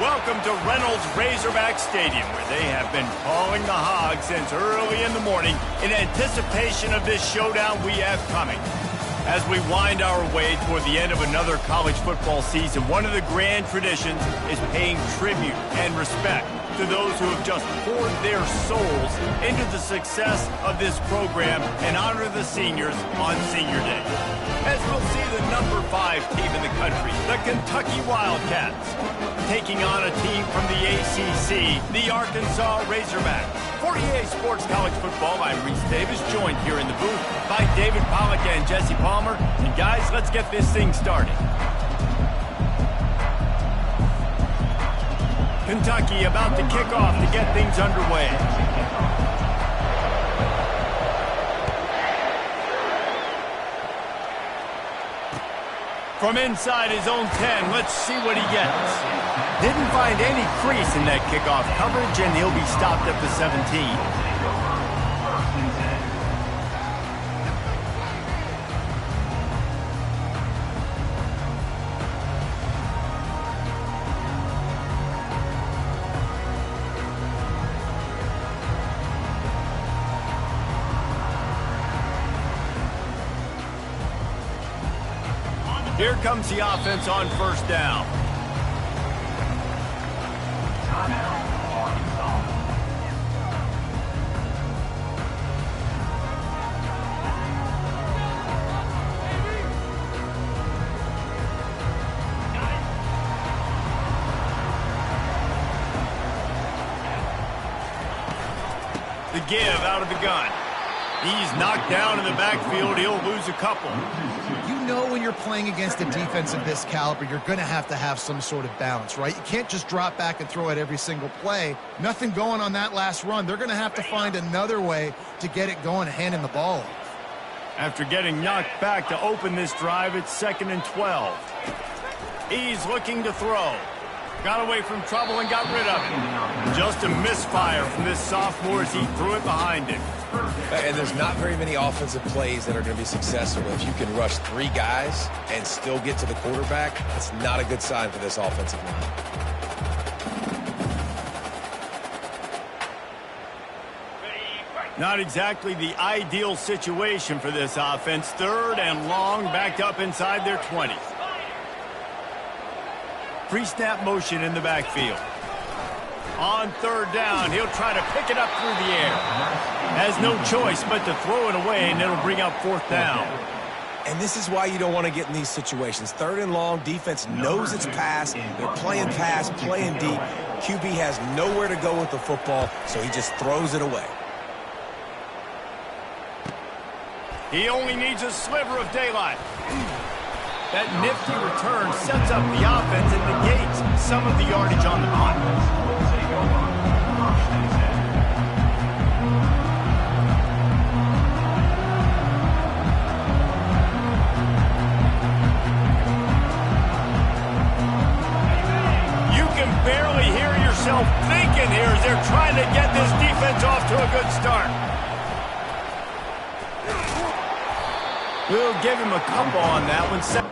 Welcome to Reynolds Razorback Stadium, where they have been calling the Hogs since early in the morning in anticipation of this showdown we have coming. As we wind our way toward the end of another college football season, one of the grand traditions is paying tribute and respect to those who have just poured their souls into the success of this program and honor the seniors on Senior Day. As we'll see the number 5 team in the country, the Kentucky Wildcats, taking on a team from the ACC, the Arkansas Razorbacks. For EA Sports College Football, I'm Reese Davis, joined here in the booth by David Pollack and Jesse Palmer. And guys, let's get this thing started. Kentucky about to kick off to get things underway. From inside his own 10, let's see what he gets. Didn't find any crease in that kickoff coverage, and he'll be stopped at the 17. Here comes the offense on first down. The give out of the gun. He's knocked down in the backfield. He'll lose a couple. You know when you're playing against a defense of this caliber, you're going to have some sort of balance, right? You can't just drop back and throw it every single play. Nothing going on that last run. They're going to have to find another way to get it going and handing the ball off. After getting knocked back to open this drive, it's 2nd and 12. He's looking to throw. Got away from trouble and got rid of it. Just a misfire from this sophomore as he threw it behind him. And there's not very many offensive plays that are going to be successful. If you can rush 3 guys and still get to the quarterback, that's not a good sign for this offensive line. Not exactly the ideal situation for this offense. 3rd and long, backed up inside their 20. Pre-snap motion in the backfield. On 3rd down, he'll try to pick it up through the air. Has no choice but to throw it away, and it'll bring up 4th down. And this is why you don't want to get in these situations. 3rd and long, defense knows it's pass. They're playing pass, playing deep. QB has nowhere to go with the football, so he just throws it away. He only needs a sliver of daylight. That nifty return sets up the offense and negates some of the yardage on the punt. You can barely hear yourself thinking here as they're trying to get this defense off to a good start. We'll give him a couple on that one.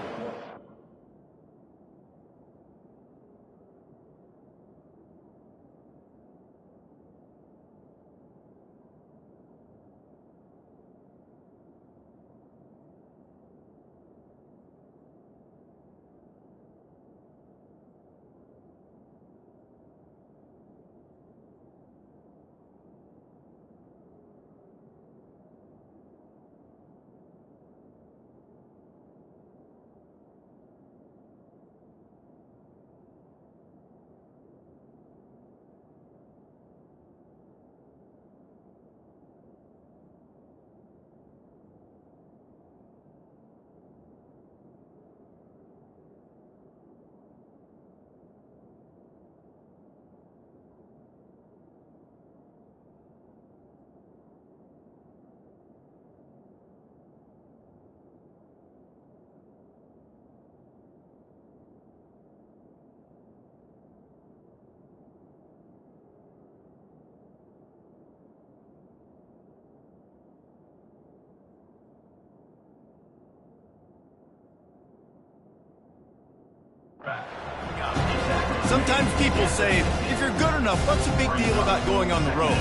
Sometimes people say, if you're good enough, what's the big deal about going on the road?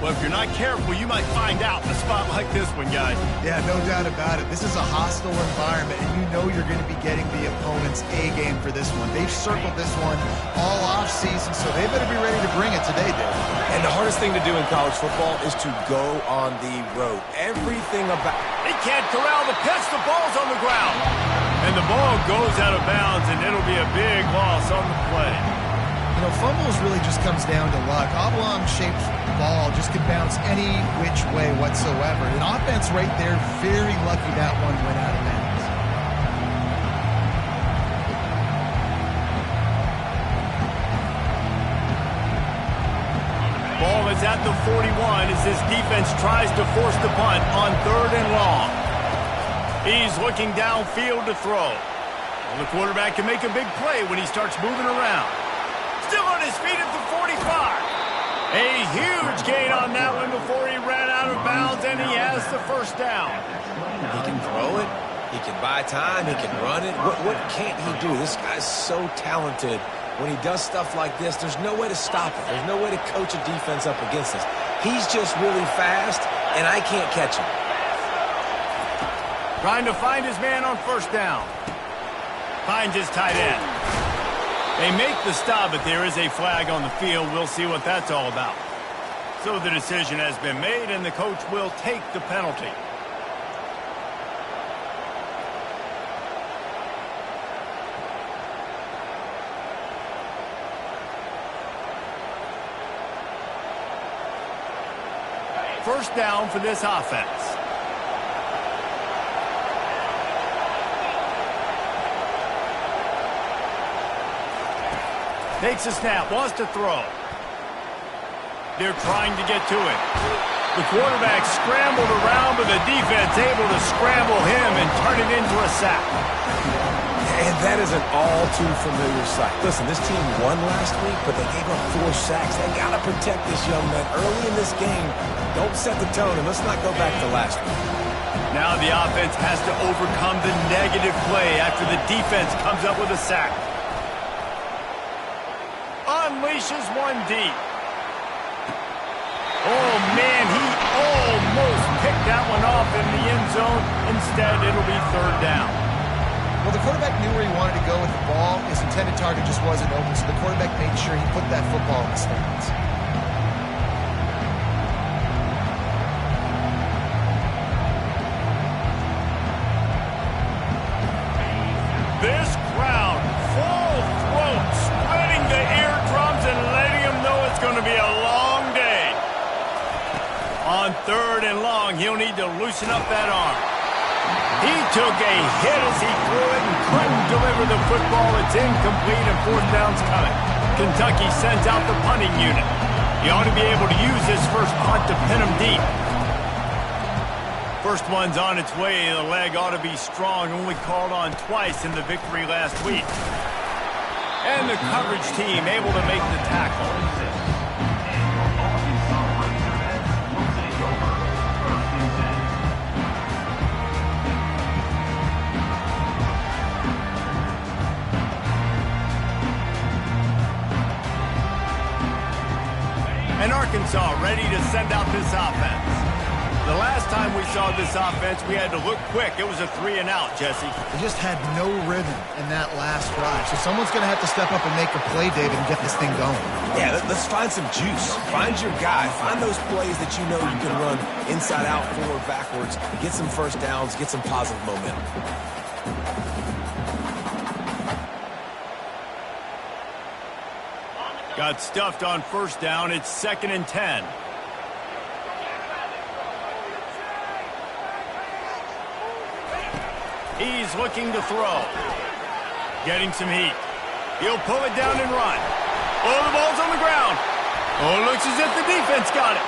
Well, if you're not careful, you might find out in a spot like this one, guys. Yeah, no doubt about it. This is a hostile environment, and you know you're going to be getting the opponent's A game for this one. They've circled this one all off-season, so they better be ready to bring it today, Dave. And the hardest thing to do in college football is to go on the road. Everything about... He can't corral the pitch. The ball's on the ground. And the ball goes out of bounds, and it'll be a big loss on the play. You know, fumbles really just comes down to luck. Oblong-shaped ball just could bounce any which way whatsoever. An offense right there, very lucky that one went out of bounds. Ball is at the 41 as this defense tries to force the punt on 3rd and long. He's looking downfield to throw. Well, the quarterback can make a big play when he starts moving around. Still on his feet at the 45. A huge gain on that one before he ran out of bounds, and he has the first down. He can throw it. He can buy time. He can run it. What can't he do? This guy's so talented. When he does stuff like this, there's no way to stop it. There's no way to coach a defense up against this. He's just really fast, and I can't catch him. Trying to find his man on 1st down. Finds his tight end. They make the stop, but there is a flag on the field. We'll see what that's all about. So the decision has been made, and the coach will take the penalty. First down for this offense. Takes a snap, wants to throw. They're trying to get to it. The quarterback scrambled around, but the defense able to scramble him and turn it into a sack. And that is an all-too-familiar sight. Listen, this team won last week, but they gave up 4 sacks. They got to protect this young man early in this game. Don't set the tone, and let's not go back to last week. Now the offense has to overcome the negative play after the defense comes up with a sack. Unleashes one deep. Oh, man, he almost picked that one off in the end zone. Instead, it'll be 3rd down. Well, the quarterback knew where he wanted to go with the ball. His intended target just wasn't open, so the quarterback made sure he put that football in the stands. This crowd, full throat, spreading the eardrums and letting them know it's going to be a long day. On 3rd and long, he'll need to loosen up that arm. He took a hit as he threw it and couldn't deliver the football. It's incomplete and 4th down's coming. Kentucky sends out the punting unit. He ought to be able to use his first punt to pin him deep. First one's on its way. The leg ought to be strong. Only called on twice in the victory last week. And the coverage team able to make the tackle. And Arkansas ready to send out this offense. The last time we saw this offense, we had to look quick. It was a 3-and-out, Jesse. They just had no rhythm in that last drive. So someone's going to have to step up and make a play, David, and get this thing going. Yeah, let's find some juice. Find your guy. Find those plays that you know you can run inside out, forward, backwards. Get some first downs. Get some positive momentum. Got stuffed on 1st down. It's 2nd and 10. He's looking to throw. Getting some heat. He'll pull it down and run. Oh, the ball's on the ground. Oh, it looks as if the defense got it.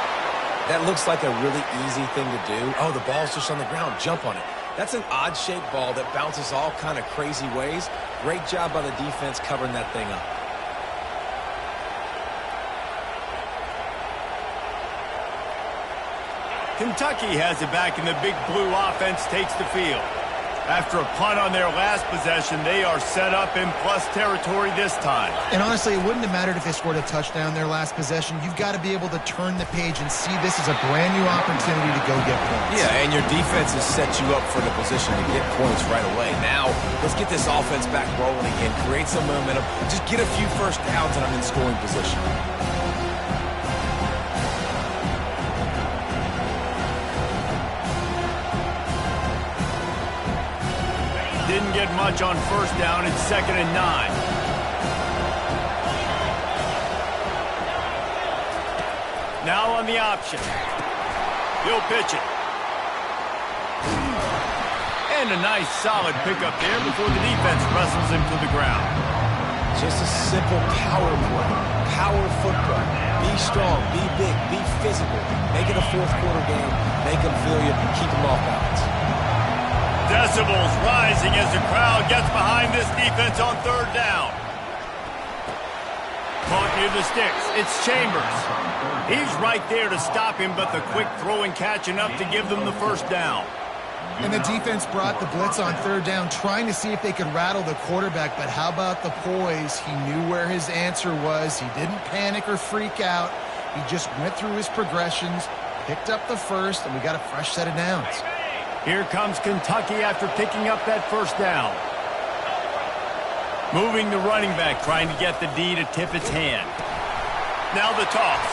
That looks like a really easy thing to do. Oh, the ball's just on the ground. Jump on it. That's an odd-shaped ball that bounces all kind of crazy ways. Great job by the defense covering that thing up. Kentucky has it back, and the big blue offense takes the field. After a punt on their last possession, they are set up in plus territory this time. And honestly, it wouldn't have mattered if they scored a touchdown their last possession. You've got to be able to turn the page and see this as a brand new opportunity to go get points. Yeah, and your defense has set you up for the position to get points right away. Now, let's get this offense back rolling again, create some momentum, just get a few first downs, and I'm in scoring position. Didn't get much on first down. It's 2nd and 9. Now on the option. He'll pitch it. And a nice solid pickup there before the defense wrestles him to the ground. Just a simple power play. Power football. Be strong, be big, be physical. Make it a fourth quarter game. Make them feel you, keep them off balance. Decibels rising as the crowd gets behind this defense on 3rd down. Caught near the sticks. It's Chambers. He's right there to stop him, but the quick throw and catch enough to give them the first down. And the defense brought the blitz on 3rd down, trying to see if they could rattle the quarterback. But how about the poise? He knew where his answer was. He didn't panic or freak out. He just went through his progressions, picked up the first, and we got a fresh set of downs. Here comes Kentucky after picking up that first down. Moving the running back, trying to get the D to tip its hand. Now the toss.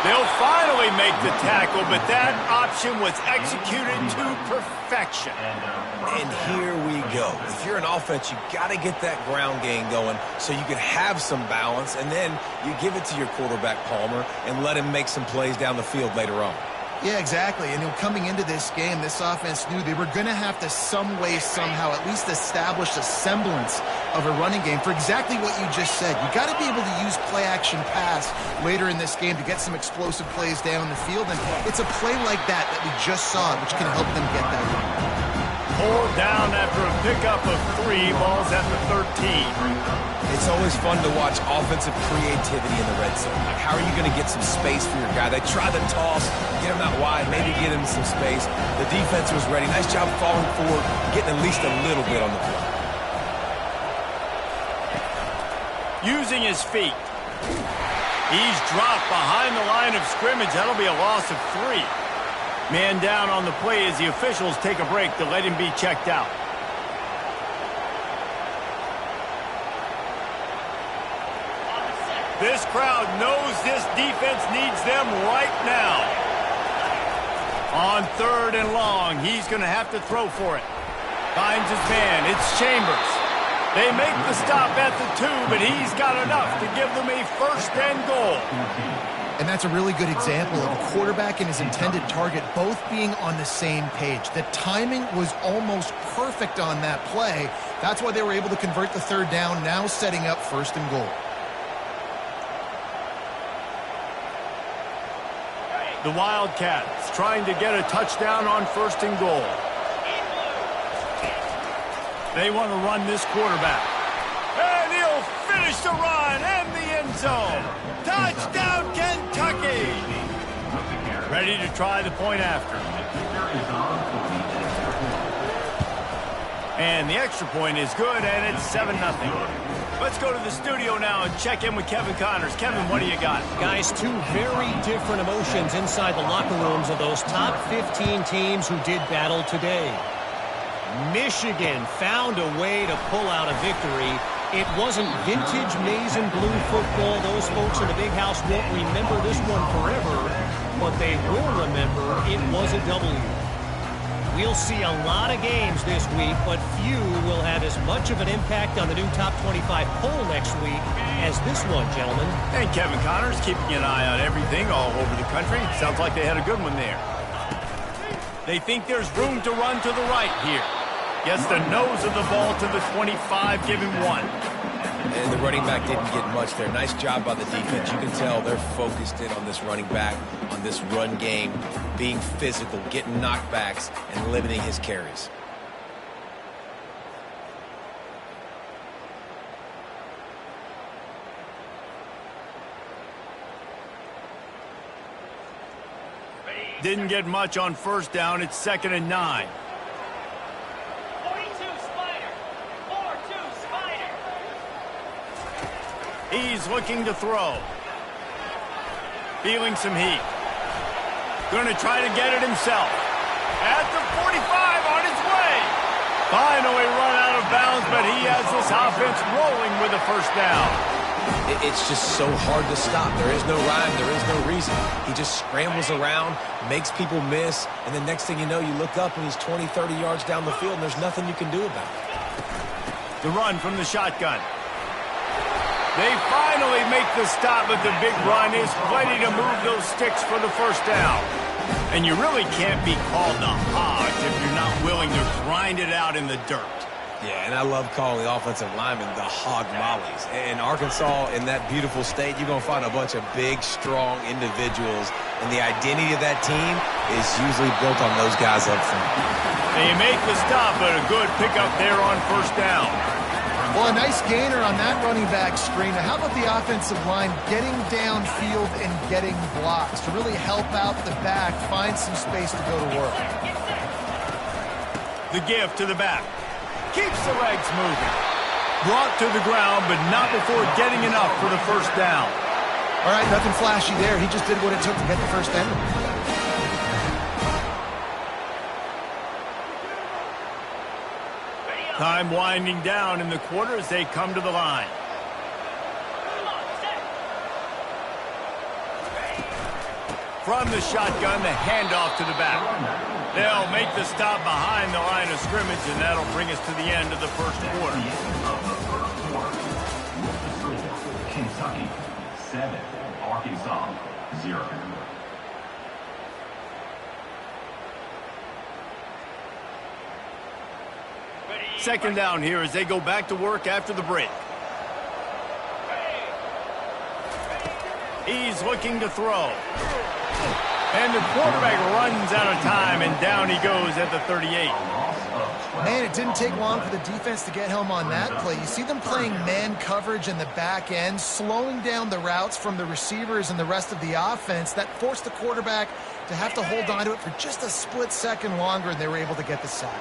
They'll finally make the tackle, but that option was executed to perfection. And here we go. If you're an offense, you got to get that ground game going so you can have some balance, and then you give it to your quarterback, Palmer, and let him make some plays down the field later on. Yeah, exactly. And coming into this game, this offense knew they were going to have to some way, somehow, at least establish a semblance of a running game for exactly what you just said. You got to be able to use play-action pass later in this game to get some explosive plays down the field. And it's a play like that we just saw, which can help them get that run. Pulled down after a pickup of 3, balls at the 13. It's always fun to watch offensive creativity in the red zone. Like, how are you going to get some space for your guy? They try the toss, get him out wide, maybe get him some space. The defense was ready. Nice job falling forward, getting at least a little bit on the play. Using his feet. He's dropped behind the line of scrimmage. That'll be a loss of 3. Man down on the play as the officials take a break to let him be checked out. This crowd knows this defense needs them right now. On 3rd and long, he's going to have to throw for it. Finds his man. It's Chambers. They make the stop at the 2, but he's got enough to give them a 1st and goal. And that's a really good example of a quarterback and his intended target both being on the same page. The timing was almost perfect on that play. That's why they were able to convert the 3rd down, now setting up 1st and goal. The Wildcats trying to get a touchdown on 1st and goal. They want to run this quarterback. And he'll finish the run and the end zone. Touchdown, Kentucky! Ready to try the point after. And the extra point is good, and it's 7-0. Let's go to the studio now and check in with Kevin Connors. Kevin, what do you got? Guys, 2 very different emotions inside the locker rooms of those top 15 teams who did battle today. Michigan found a way to pull out a victory. It wasn't vintage maize and blue football. Those folks in the big house won't remember this one forever, but they will remember it was a W. We'll see a lot of games this week, but few will have as much of an impact on the new top 25 poll next week as this one, gentlemen. And Kevin Connors keeping an eye on everything all over the country. Sounds like they had a good one there. They think there's room to run to the right here. Gets the nose of the ball to the 25, give him 1. And the running back didn't get much there. Nice job by the defense. You can tell they're focused in on this running back, on this run game, being physical, getting knockbacks, and limiting his carries. Didn't get much on first down. It's 2nd and 9. 42 Spider. 4-2 Spider. He's looking to throw. Feeling some heat. Going to try to get it himself. At the 45 on his way. Finally run out of bounds, but he has this offense rolling with a first down. It's just so hard to stop. There is no rhyme. There is no reason. He just scrambles around, makes people miss, and the next thing you know, you look up and he's 20, 30 yards down the field, and there's nothing you can do about it. The run from the shotgun. They finally make the stop, but the big run is plenty to move those sticks for the first down. And you really can't be called the Hogs if you're not willing to grind it out in the dirt. Yeah, and I love calling the offensive linemen the hog mollies. In Arkansas, in that beautiful state, you're going to find a bunch of big, strong individuals, and the identity of that team is usually built on those guys up front. They make the stop, but a good pickup there on first down. Well, a nice gainer on that running back screen. Now, how about the offensive line getting downfield and getting blocks to really help out the back, find some space to go to work? The give to the back. Keeps the legs moving. Brought to the ground, but not before getting enough for the first down. All right, nothing flashy there. He just did what it took to get the first down. Time winding down in the quarter as they come to the line. From the shotgun, the handoff to the back. They'll make the stop behind the line of scrimmage, and that'll bring us to the end of the first quarter. Kentucky 7, Arkansas 0. Second down here as they go back to work after the break. He's looking to throw. And the quarterback runs out of time, and down he goes at the 38. Man, it didn't take long for the defense to get home on that play. You see them playing man coverage in the back end, slowing down the routes from the receivers and the rest of the offense. That forced the quarterback to have to hold on to it for just a split second longer, and they were able to get the sack.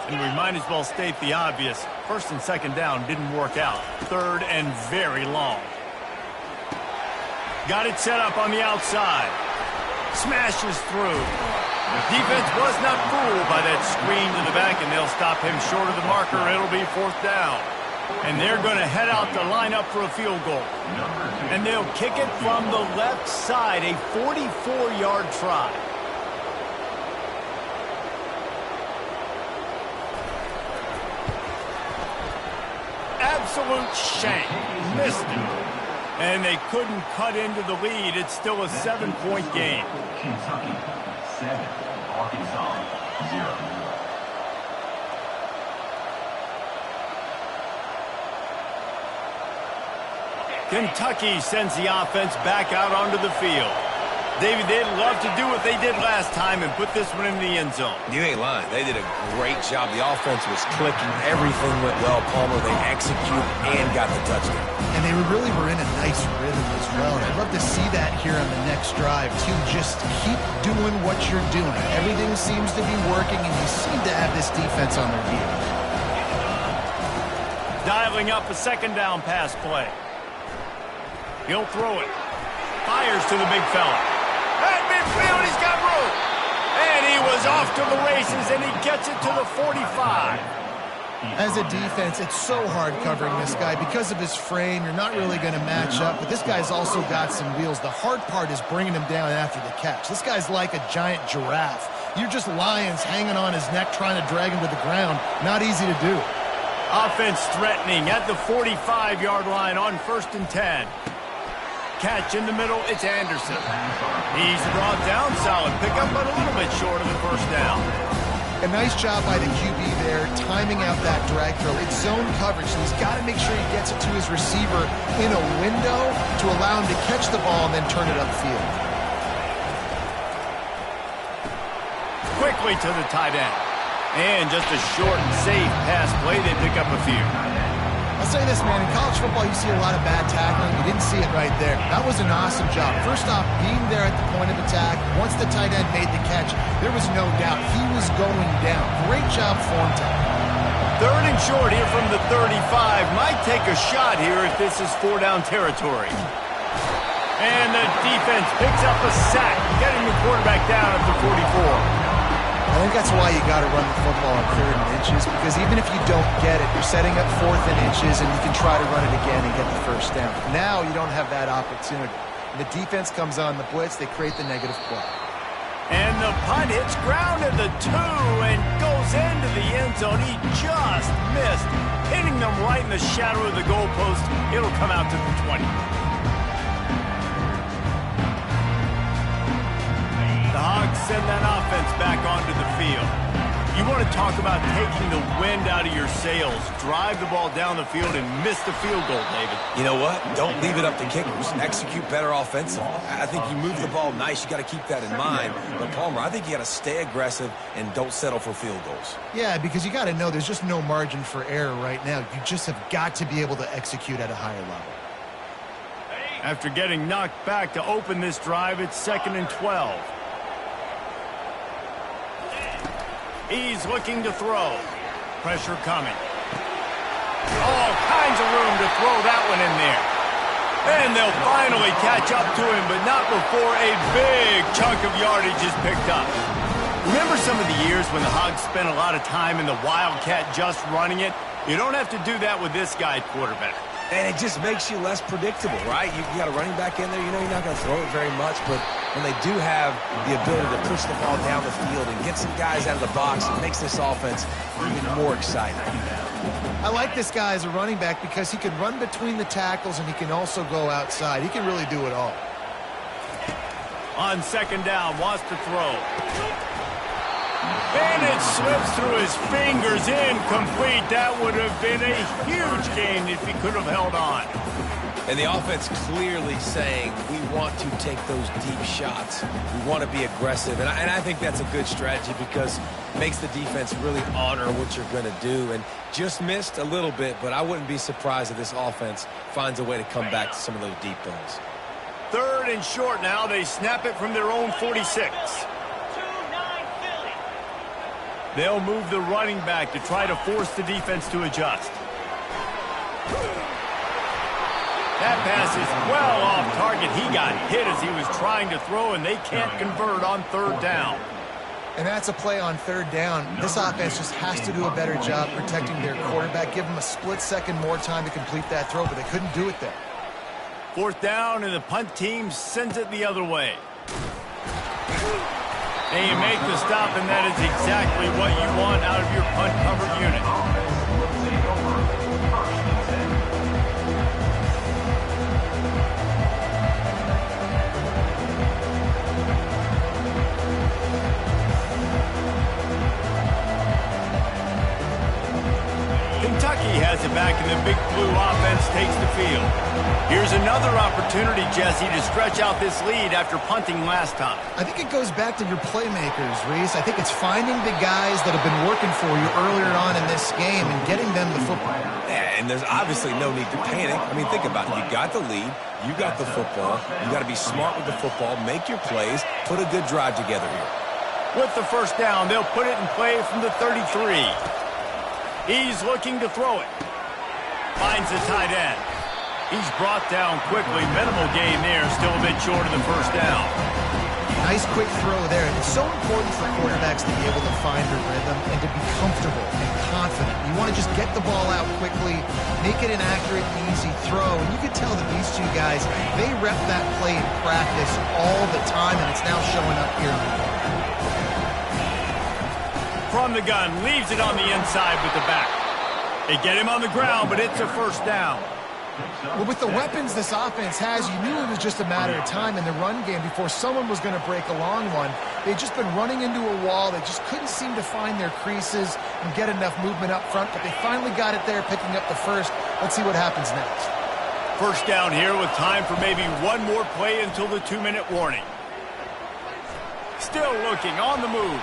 And we might as well state the obvious. First and second down didn't work out. Third and very long. Got it set up on the outside. Smashes through. Defense was not fooled by that screen to the back, and they'll stop him short of the marker. It'll be fourth down. And they're going to head out to line up for a field goal. And they'll kick it from the left side, a 44-yard try. Absolute shank. Missed it. And they couldn't cut into the lead. It's still a 7-point game. Kentucky 7, Arkansas 0. Kentucky sends the offense back out onto the field. David, they'd love to do what they did last time and put this one in the end zone. You ain't lying. They did a great job. The offense was clicking. Everything went well, Palmer. They executed and got the touchdown. And they really were in a nice rhythm as well. I'd love to see that here on the next drive, too. Just keep doing what you're doing. Everything seems to be working, and you seem to have this defense on their heels. Dialing up a second down pass play. He'll throw it. Fires to the big fella. At midfield, he's got room. And he was off to the races, and he gets it to the 45. As a defense, it's so hard covering this guy. Because of his frame, you're not really going to match up. But this guy's also got some wheels. The hard part is bringing him down after the catch. This guy's like a giant giraffe. You're just lions hanging on his neck trying to drag him to the ground. Not easy to do. Offense threatening at the 45-yard line on 1st and 10. Catch in the middle, it's Anderson. He's brought down, solid pickup, but a little bit short of the first down. A nice job by the QB there, timing out that drag throw. It's zone coverage, so he's got to make sure he gets it to his receiver in a window to allow him to catch the ball and then turn it upfield. Quickly to the tight end. And just a short and safe pass play, they pick up a few. I'll say this, man. In college football, you see a lot of bad tackling. You didn't see it right there. That was an awesome job. First off, being there at the point of attack. Once the tight end made the catch, there was no doubt he was going down. Great job form tackling. 3rd and short here from the 35. Might take a shot here if this is 4-down territory. And the defense picks up a sack, getting the quarterback down at the 44. I think that's why you got to run the football on 3rd and inches, because even if you don't get it, you're setting up 4th and inches, and you can try to run it again and get the first down. Now you don't have that opportunity. When the defense comes on the blitz, they create the negative play. And the punt hits ground at the 2 and goes into the end zone. He just missed, hitting them right in the shadow of the goalpost. It'll come out to the 20. The Hogs send that offense back onto the field. You want to talk about taking the wind out of your sails. Drive the ball down the field and miss the field goal, David. You know what? Don't leave it up to kickers. Execute better offensively. I think you move the ball nice. You got to keep that in mind. But, Palmer, I think you got to stay aggressive and don't settle for field goals. Yeah, because you got to know there's just no margin for error right now. You just have got to be able to execute at a higher level. After getting knocked back to open this drive, it's 2nd and 12. He's looking to throw. Pressure coming. All kinds of room to throw that one in there. And they'll finally catch up to him, but not before a big chunk of yardage is picked up. Remember some of the years when the Hogs spent a lot of time in the Wildcat just running it? You don't have to do that with this guy at quarterback. And it just makes you less predictable, right? You got a running back in there. You know you're not going to throw it very much, but when they do have the ability to push the ball down the field and get some guys out of the box, it makes this offense even more exciting. I like this guy as a running back because he can run between the tackles and he can also go outside. He can really do it all. On 2nd down, wants to throw. And it slips through his fingers, incomplete. That would have been a huge gain if he could have held on. And the offense clearly saying, we want to take those deep shots. We want to be aggressive. And I think that's a good strategy because it makes the defense really honor what you're going to do. And just missed a little bit, but I wouldn't be surprised if this offense finds a way to come back to some of those deep balls. 3rd and short now. They snap it from their own 46. They'll move the running back to try to force the defense to adjust. That pass is well off target. He got hit as he was trying to throw, and they can't convert on 3rd down. And that's a play on 3rd down. This offense just has to do a better job protecting their quarterback. Give them a split second more time to complete that throw, but they couldn't do it there. 4th down, and the punt team sends it the other way. And you make the stop, and that is exactly what you want out of your punt-covered unit. Kentucky has it back, and the Big Blue offense takes the field. Here's another opportunity, Jesse, to stretch out this lead after punting last time. I think it goes back to your playmakers, Reese. I think it's finding the guys that have been working for you earlier on in this game and getting them the football. Yeah, and there's obviously no need to panic. I mean, think about it. You got the lead. You got the football. You got to be smart with the football. Make your plays. Put a good drive together here. With the 1st down, they'll put it in play from the 33. He's looking to throw it. Finds the tight end. He's brought down quickly. Minimal gain there. Still a bit short of the 1st down. Nice quick throw there. It's so important for quarterbacks to be able to find a rhythm and to be comfortable and confident. You want to just get the ball out quickly, make it an accurate, easy throw. And you can tell that these two guys, they rep that play in practice all the time, and it's now showing up here. From the gun, leaves it on the inside with the back. They get him on the ground, but it's a 1st down. Well, with the weapons this offense has, you knew it was just a matter of time in the run game before someone was going to break a long one. They'd just been running into a wall. They just couldn't seem to find their creases and get enough movement up front, but they finally got it there, picking up the 1st. Let's see what happens next. 1st down here with time for maybe one more play until the 2-minute warning. Still looking, on the move.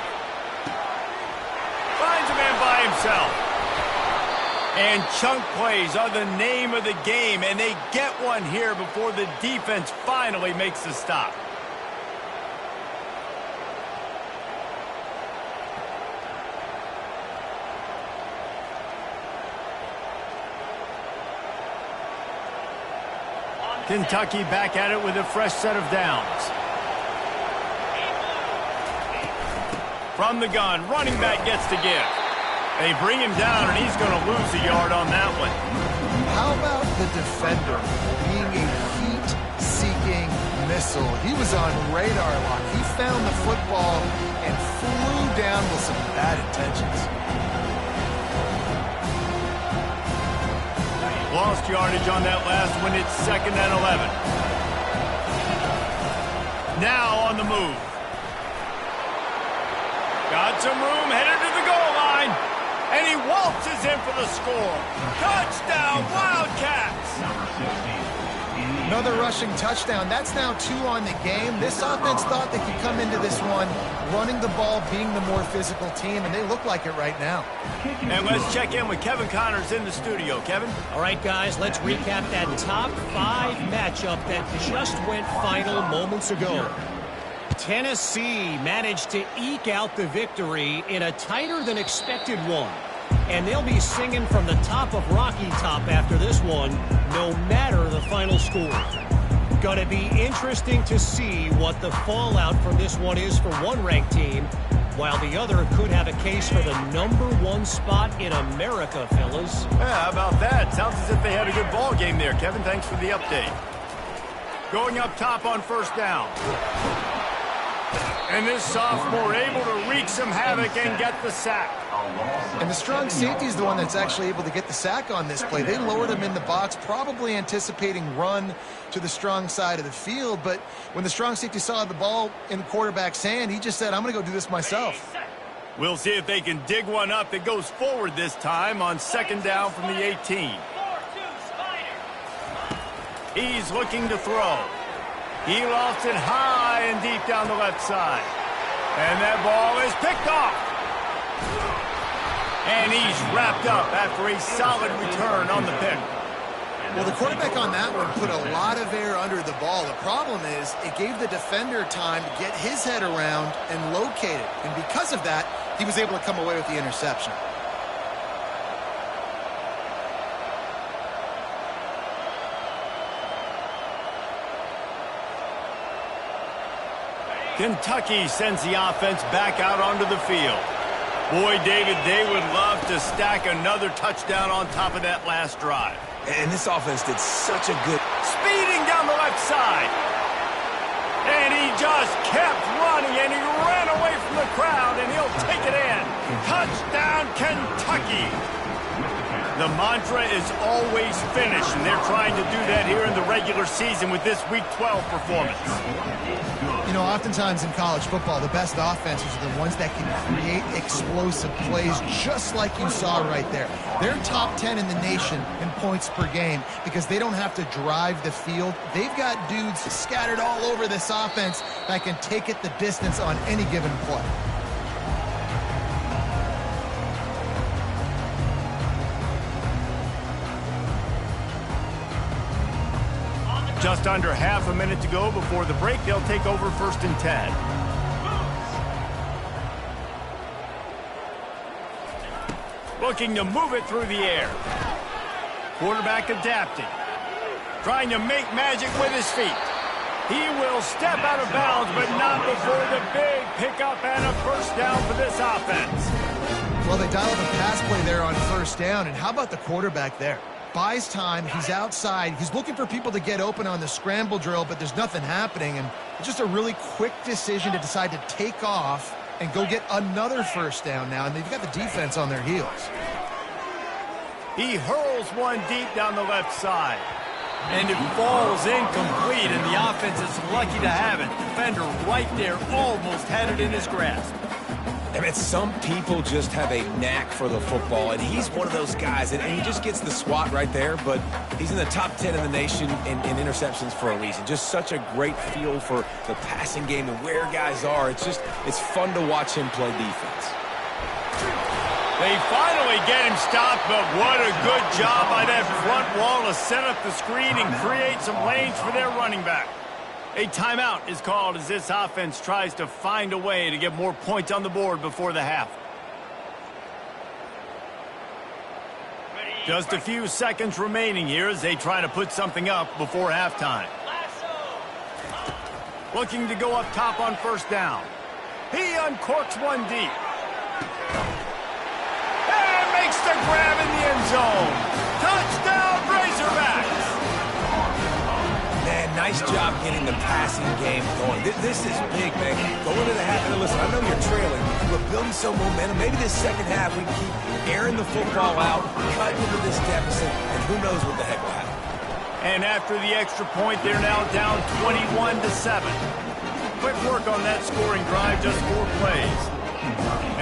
Finds a man by himself. And chunk plays are the name of the game, and they get one here before the defense finally makes the stop. Kentucky back at it with a fresh set of downs. From the gun, running back gets to give. They bring him down, and he's going to lose a yard on that one. How about the defender being a heat-seeking missile? He was on radar lock. He found the football and flew down with some bad intentions. Lost yardage on that last one. It's 2nd and 11. Now on the move. Got some room, headed to the goal line. And he waltzes in for the score. Touchdown, Wildcats! Another rushing touchdown. That's now 2 on the game. This offense thought they could come into this one running the ball, being the more physical team, and they look like it right now. And let's check in with Kevin Connors in the studio. Kevin? All right, guys, let's recap that top 5 matchup that just went final moments ago. Tennessee managed to eke out the victory in a tighter-than-expected one. And they'll be singing from the top of Rocky Top after this one, no matter the final score. Gonna be interesting to see what the fallout from this one is for one ranked team, while the other could have a case for the #1 spot in America, fellas. Yeah, how about that? Sounds as if they had a good ball game there. Kevin, thanks for the update. Going up top on first down. And this sophomore able to wreak some havoc and get the sack. And the strong safety is the one that's actually able to get the sack on this play. They lowered him in the box, probably anticipating run to the strong side of the field. But when the strong safety saw the ball in the quarterback's hand, he just said, I'm going to go do this myself. We'll see if they can dig one up that goes forward this time on 2nd down from the 18. He's looking to throw. He lofts it high and deep down the left side. And that ball is picked off. And he's wrapped up after a solid return on the pick. Well, the quarterback on that one put a lot of air under the ball. The problem is it gave the defender time to get his head around and locate it. And because of that, he was able to come away with the interception. Kentucky sends the offense back out onto the field. Boy, David, they would love to stack another touchdown on top of that last drive. And this offense did such a good... Speeding down the left side. And he just kept running, and he ran away from the crowd, and he'll take it in. Touchdown, Kentucky. The mantra is always finish, and they're trying to do that here in the regular season with this Week 12 performance. You know, oftentimes in college football, the best offenses are the ones that can create explosive plays, just like you saw right there. They're top 10 in the nation in points per game because they don't have to drive the field. They've got dudes scattered all over this offense that can take it the distance on any given play. Just under half a minute to go before the break. They'll take over 1st and 10. Looking to move it through the air. Quarterback adapting. Trying to make magic with his feet. He will step out of bounds, but not before the big pickup and a first down for this offense. Well, they dialed the pass play there on first down, and how about the quarterback there? Buys time, he's outside, he's looking for people to get open on the scramble drill, but there's nothing happening, and it's just a really quick decision to decide to take off and go get another first down now, and they've got the defense on their heels. He hurls one deep down the left side, and it falls incomplete, and the offense is lucky to have it. Defender right there almost had it in his grasp. I mean, some people just have a knack for the football, and he's one of those guys, and he just gets the swat right there, but he's in the top 10 in the nation in interceptions for a reason. Just such a great feel for the passing game and where guys are. It's fun to watch him play defense. They finally get him stopped, but what a good job by that front wall to set up the screen and create some lanes for their running back. A timeout is called as this offense tries to find a way to get more points on the board before the half. Just a few seconds remaining here as they try to put something up before halftime. Looking to go up top on first down. He uncorks one deep. And makes the grab in the end zone. Touchdown, Razorbacks! Man, nice job getting the passing game going. This is big, man. Going into the half, and listen, I know you're trailing, but building some momentum. Maybe this second half we can keep airing the football out, cutting into this deficit, and who knows what the heck will happen. And after the extra point, they're now down 21-7. Quick work on that scoring drive, just 4 plays.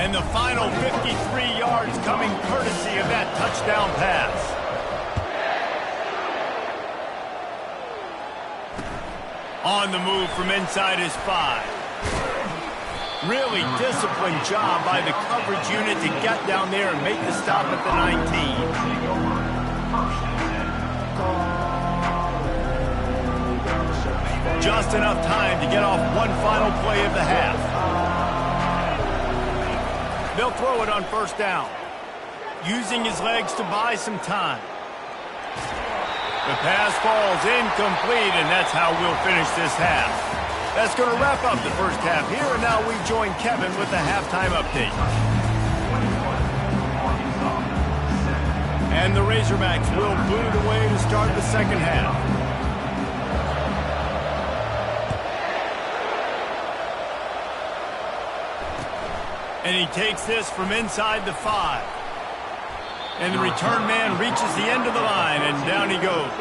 And the final 53 yards coming courtesy of that touchdown pass. On the move from inside his 5. Really disciplined job by the coverage unit to get down there and make the stop at the 19. Just enough time to get off one final play of the half. They'll throw it on first down, using his legs to buy some time. The pass falls incomplete, and that's how we'll finish this half. That's going to wrap up the first half here, and now we join Kevin with the halftime update. And the Razorbacks will boot it away to start the second half. And he takes this from inside the 5. And the return man reaches the end of the line, and down he goes.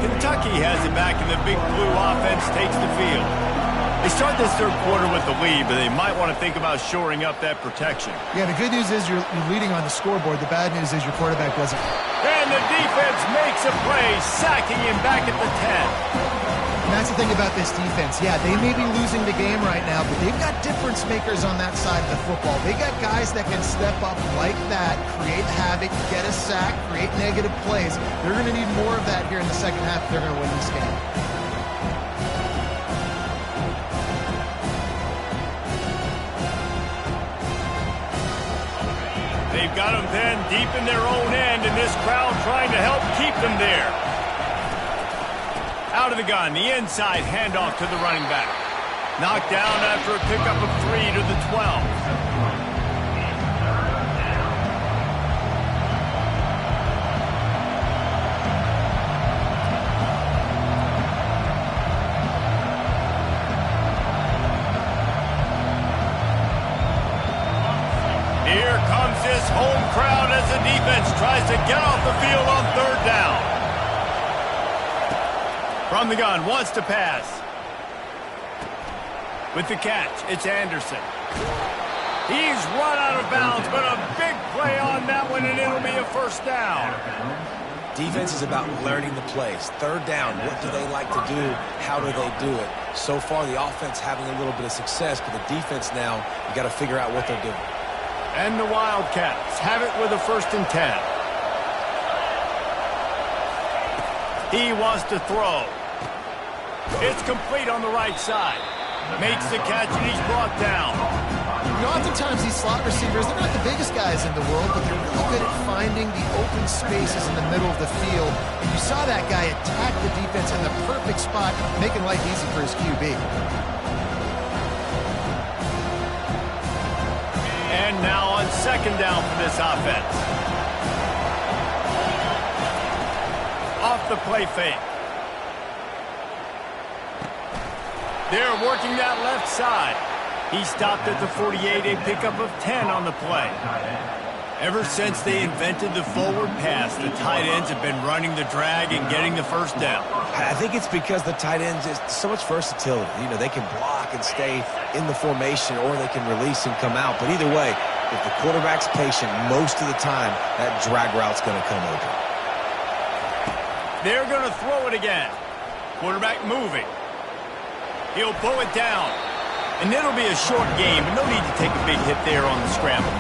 Kentucky has it back, and the Big Blue offense takes the field. They start this third quarter with the lead, but they might want to think about shoring up that protection. Yeah, the good news is you're leading on the scoreboard. The bad news is your quarterback doesn't. And the defense makes a play, sacking him back at the 10. And that's the thing about this defense. Yeah, they may be losing the game right now, but they've got difference makers on that side of the football. They got guys that can step up like that, create havoc, get a sack, create negative plays. They're going to need more of that here in the second half if they're going to win this game. They've got them then deep in their own end, and this crowd trying to help keep them there. Out of the gun, the inside handoff to the running back. Knocked down after a pickup of 3 to the 12. Here comes this home crowd as the defense tries to get off the field on third down. From the gun, wants to pass. With the catch, it's Anderson. He's run out of bounds, but a big play on that one, and it'll be a first down. Defense is about learning the plays. Third down, what do they like to do? How do they do it? So far, the offense having a little bit of success, but the defense now, you got to figure out what they're doing. And the Wildcats have it with a 1st and 10. He wants to throw. It's complete on the right side. Makes the catch, and he's brought down. You know, oftentimes these slot receivers, they're not the biggest guys in the world, but they're really good at finding the open spaces in the middle of the field. And you saw that guy attack the defense in the perfect spot, making life easy for his QB. And now on second down for this offense. Off the play fake. They're working that left side. He stopped at the 48, a pickup of 10 on the play. Ever since they invented the forward pass, the tight ends have been running the drag and getting the first down. I think it's because the tight ends is so much versatility. You know, they can block and stay in the formation, or they can release and come out. But either way, if the quarterback's patient, most of the time, that drag route's going to come open. They're going to throw it again. Quarterback moving. He'll pull it down. And it'll be a short game, and no need to take a big hit there on the scramble.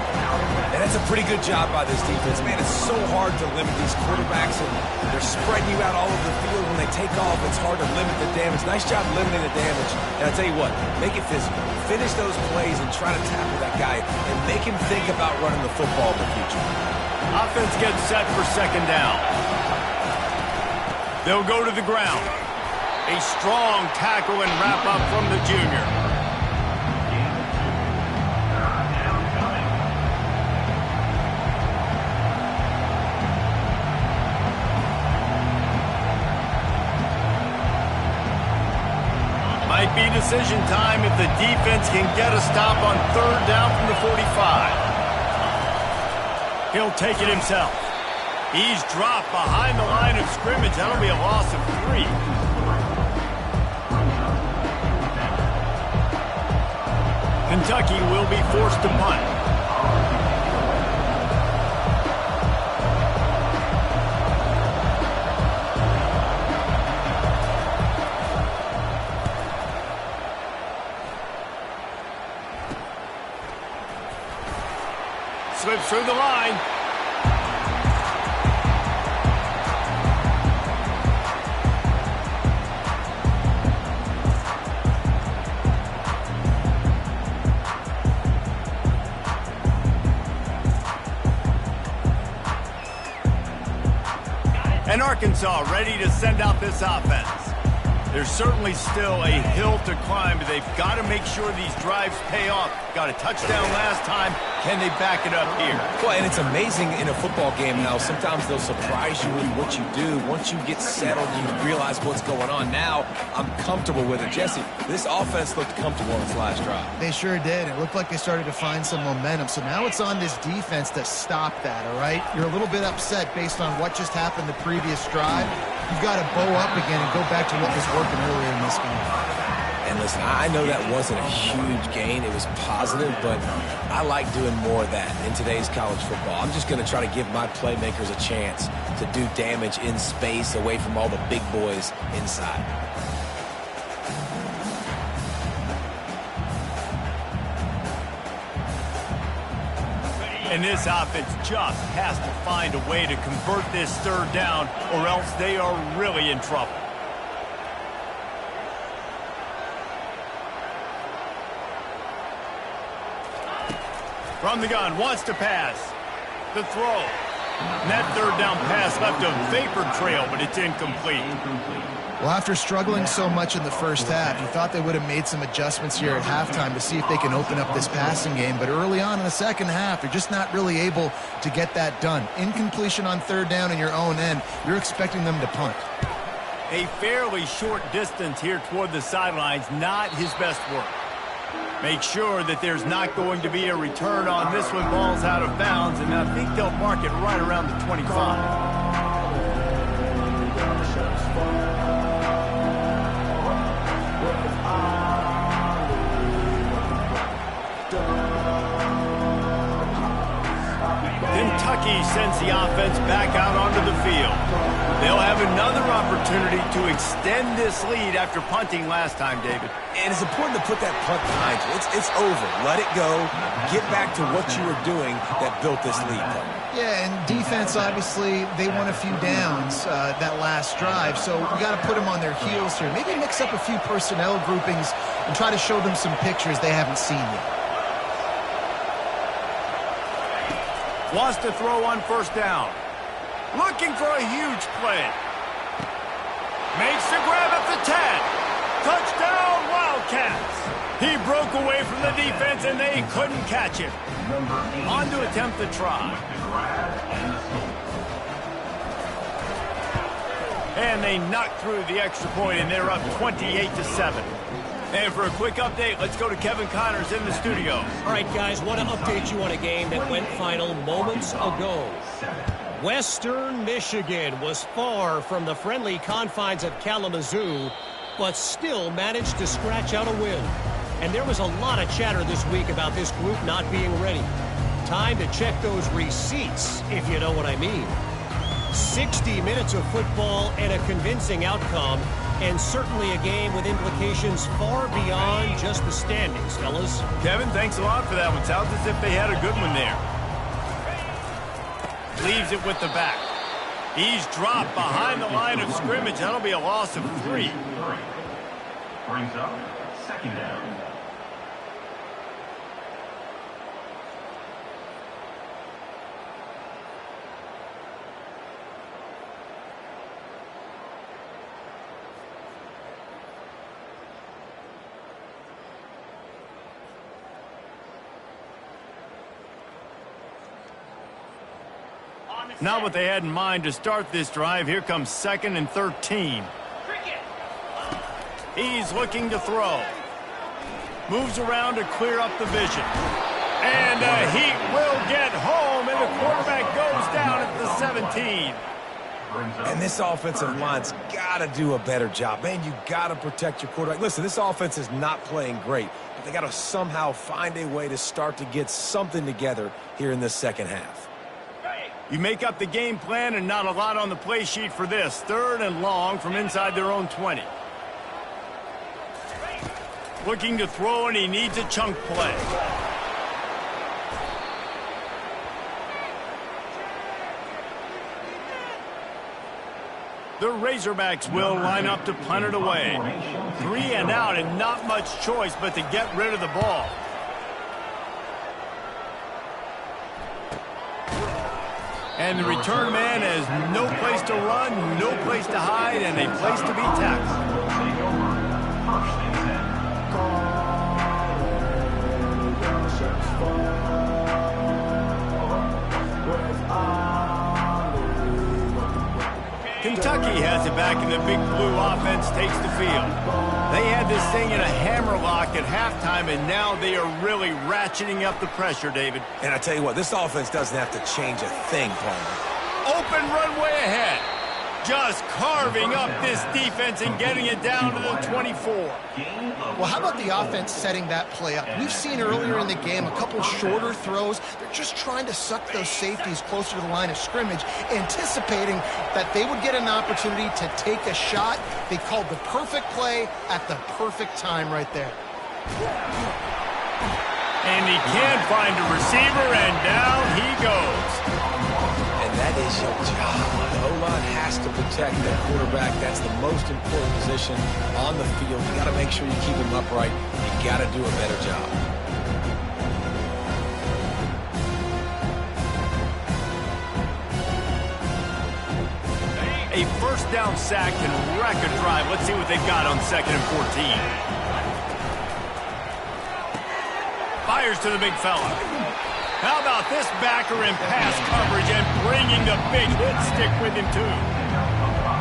And that's a pretty good job by this defense. Man, it's so hard to limit these quarterbacks, and they're spreading you out all over the field. When they take off, it's hard to limit the damage. Nice job limiting the damage. And I tell you what, make it physical. Finish those plays and try to tackle that guy and make him think about running the football in the future. Offense gets set for second down. They'll go to the ground. A strong tackle and wrap up from the junior. Might be decision time if the defense can get a stop on third down from the 45. He'll take it himself. He's dropped behind the line of scrimmage. That'll be a loss of 3. Kentucky will be forced to punt. Slips through the line. And Arkansas ready to send out this offense. There's certainly still a hill to climb, but they've got to make sure these drives pay off. Got a touchdown last time. Can they back it up here? Well, and it's amazing in a football game how sometimes they'll surprise you with what you do. Once you get settled, you realize what's going on. Now, I'm comfortable with it. Jesse, this offense looked comfortable on its last drive. They sure did. It looked like they started to find some momentum. So now it's on this defense to stop that, all right? You're a little bit upset based on what just happened the previous drive. You've got to bow up again and go back to what was working earlier in this game. And listen, I know that wasn't a huge gain. It was positive, but I like doing more of that in today's college football. I'm just going to try to give my playmakers a chance to do damage in space away from all the big boys inside. And this offense just has to find a way to convert this third down, or else they are really in trouble. From the gun, wants to pass. The throw. And that third down pass left a vapor trail, but it's incomplete. Well, after struggling so much in the first half, you thought they would have made some adjustments here at halftime to see if they can open up this passing game. But early on in the second half, they're just not really able to get that done. Incompletion on third down in your own end, you're expecting them to punt. A fairly short distance here toward the sidelines, not his best work. Make sure that there's not going to be a return on this one. Ball's out of bounds, and I think they'll mark it right around the 25. Kentucky sends the offense back out onto the field. They'll have another opportunity to extend this lead after punting last time, David. And it's important to put that punt behind you. It's over. Let it go. Get back to what you were doing that built this lead. Yeah, and defense, obviously, they won a few downs that last drive, so we got to put them on their heels here. Maybe mix up a few personnel groupings and try to show them some pictures they haven't seen yet. Wants to throw on first down. Looking for a huge play. Makes the grab at the 10. Touchdown, Wildcats. He broke away from the defense, and they couldn't catch him. On to attempt the try. And they knocked through the extra point, and they're up 28-7. And for a quick update, let's go to Kevin Connors in the studio. All right, guys, want to update you on a game that went final moments ago. Western Michigan was far from the friendly confines of Kalamazoo, but still managed to scratch out a win. And there was a lot of chatter this week about this group not being ready. Time to check those receipts, if you know what I mean. 60 minutes of football and a convincing outcome, and certainly a game with implications far beyond just the standings, fellas. Kevin, thanks a lot for that one. Sounds as if they had a good one there. Leaves it with the back. He's dropped behind the line of scrimmage. That'll be a loss of 3. Brings up second down. Not what they had in mind to start this drive. Here comes 2nd and 13. He's looking to throw. Moves around to clear up the vision. And he will get home, and the quarterback goes down at the 17. And this offensive line's got to do a better job. Man, you got to protect your quarterback. Listen, this offense is not playing great, but they got to somehow find a way to start to get something together here in the second half. You make up the game plan and not a lot on the play sheet for this. 3rd and long from inside their own 20. Looking to throw, and he needs a chunk play. The Razorbacks will line up to punt it away. 3 and out, and not much choice but to get rid of the ball. And the return man has no place to run, no place to hide, and a place to be tackled. Kentucky has it back, and the Big Blue offense takes the field. They had this thing in a hammerlock at halftime, and now they are really ratcheting up the pressure, David. And I tell you what, this offense doesn't have to change a thing, Paul. Open runway ahead. Just carving up this defense and getting it down to the 24. Well, how about the offense setting that play up? We've seen earlier in the game a couple shorter throws. They're just trying to suck those safeties closer to the line of scrimmage, anticipating that they would get an opportunity to take a shot. They called the perfect play at the perfect time right there. And he can't find a receiver, and down he goes. And that is your job. The O-line has to protect that quarterback. That's the most important position on the field. You got to make sure you keep him upright. You got to do a better job. A first down sack can wreck a drive. Let's see what they've got on 2nd and 14. Fires to the big fella. How about this backer in pass coverage and bringing the big hit stick with him, too?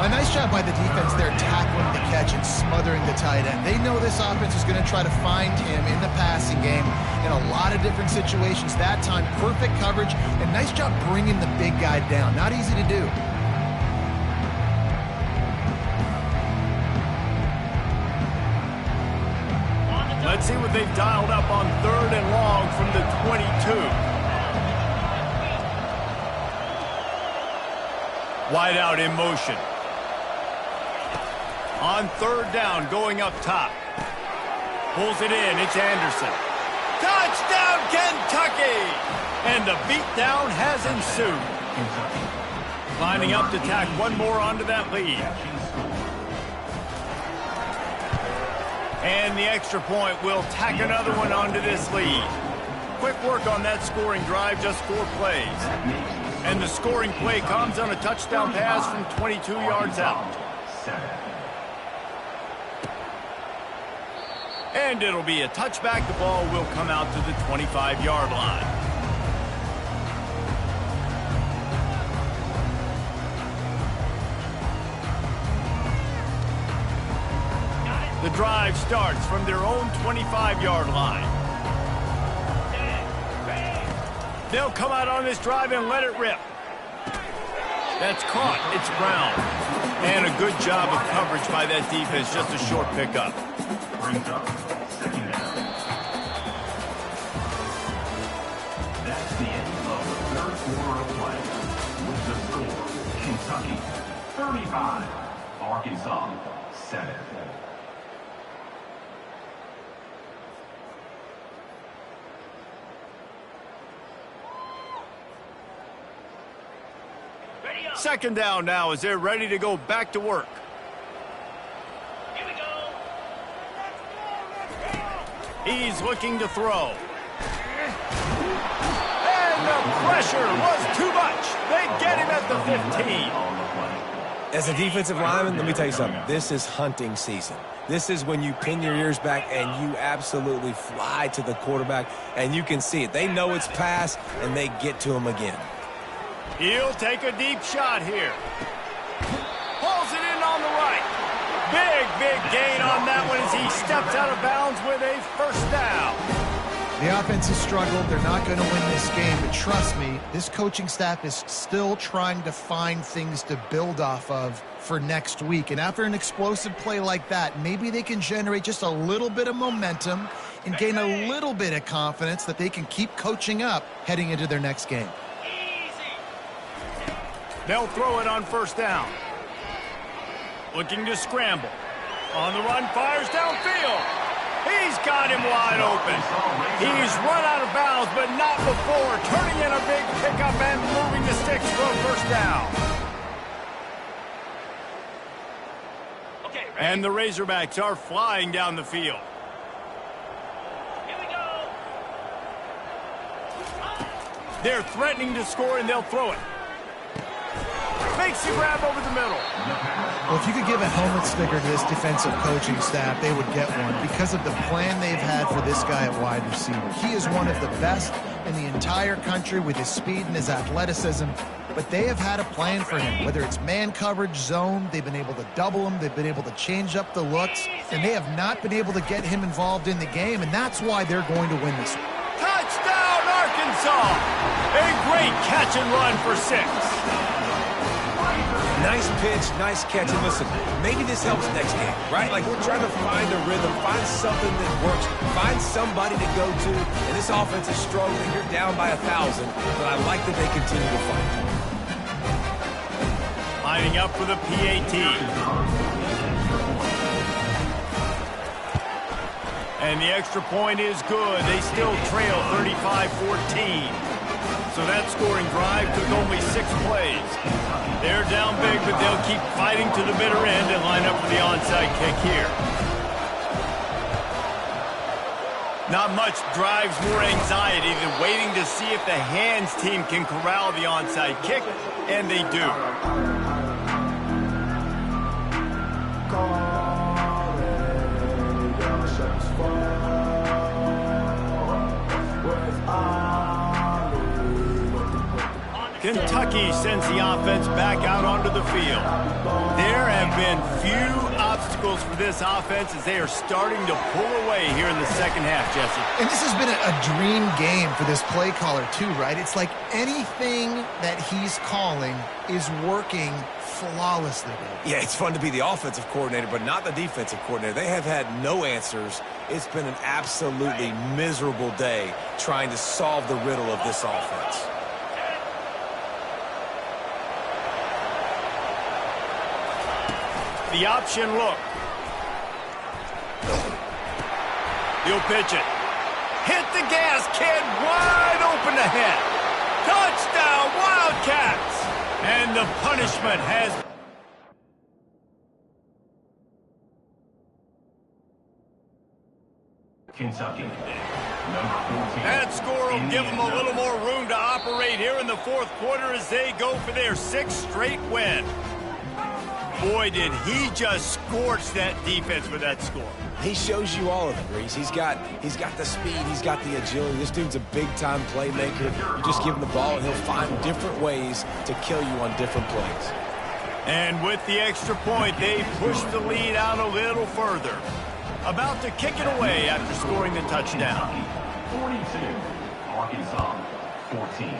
A nice job by the defense there, tackling the catch and smothering the tight end. They know this offense is going to try to find him in the passing game in a lot of different situations. That time, perfect coverage, and nice job bringing the big guy down. Not easy to do. Let's see what they've dialed up on 3rd and long from the 22. Wide out in motion. On 3rd down, going up top. Pulls it in. It's Anderson. Touchdown, Kentucky! And the beatdown has ensued. Lining up to tack one more onto that lead. And the extra point will tack another one onto this lead. Quick work on that scoring drive, just 4 plays. And the scoring play comes on a touchdown pass from 22 yards out. And it'll be a touchback. The ball will come out to the 25-yard line. The drive starts from their own 25-yard line. They'll come out on this drive and let it rip. That's caught. It's Brown. And a good job of coverage by that defense. Just a short pickup. Brings up second down. That's the end of the third quarter of play. With the score, Kentucky 35, Arkansas 7. Second down now as they're ready to go back to work. Here we go. He's looking to throw. And the pressure was too much. They get him at the 15. As a defensive lineman, let me tell you something. This is hunting season. This is when you pin your ears back and you absolutely fly to the quarterback, and you can see it. They know it's pass, and they get to him again. He'll take a deep shot here. Pulls it in on the right. Big gain on that one as he steps out of bounds with a first down. The offense has struggled. They're not going to win this game, but trust me, this coaching staff is still trying to find things to build off of for next week. And after an explosive play like that, maybe they can generate just a little bit of momentum and gain a little bit of confidence that they can keep coaching up heading into their next game. They'll throw it on first down. Looking to scramble. On the run, fires downfield. He's got him wide open. He's run out of bounds, but not before. Turning in a big pickup and moving the sticks for a first down. Okay, ready? And the Razorbacks are flying down the field. Here we go. They're threatening to score, and they'll throw it. Makes the grab over the middle. Well, if you could give a helmet sticker to this defensive coaching staff, they would get one because of the plan they've had for this guy at wide receiver. He is one of the best in the entire country with his speed and his athleticism, but they have had a plan for him. Whether it's man coverage, zone, they've been able to double him, they've been able to change up the looks, and they have not been able to get him involved in the game, and that's why they're going to win this one. Touchdown, Arkansas! A great catch and run for 6. Nice pitch, nice catch, and listen, maybe this helps next game, right? Like, we're trying to find a rhythm, find something that works, find somebody to go to, and this offense is struggling. You're down by 1,000, but I like that they continue to fight. Lining up for the PAT. And the extra point is good. They still trail 35-14. So that scoring drive took only 6 plays. They're down big, but they'll keep fighting to the bitter end and line up for the onside kick here. Not much drives more anxiety than waiting to see if the hands team can corral the onside kick, and they do. Kentucky sends the offense back out onto the field. There have been few obstacles for this offense as they are starting to pull away here in the second half, Jesse. And this has been a dream game for this play caller too, right? It's like anything that he's calling is working flawlessly. Yeah, it's fun to be the offensive coordinator, but not the defensive coordinator. They have had no answers. It's been an absolutely miserable day trying to solve the riddle of this offense. The option look. He'll pitch it. Hit the gas, kid. Wide open ahead. Touchdown, Wildcats. And the punishment has... Kentucky, number 14. That score will give them a little more room to operate here in the fourth quarter as they go for their 6th straight win. Boy, did he just scorch that defense with that score. He shows you all of it, Reese. He's got the speed, he's got the agility. This dude's a big-time playmaker. You just give him the ball, and he'll find different ways to kill you on different plays. And with the extra point, they push the lead out a little further. About to kick it away after scoring the touchdown. 42, Arkansas 14.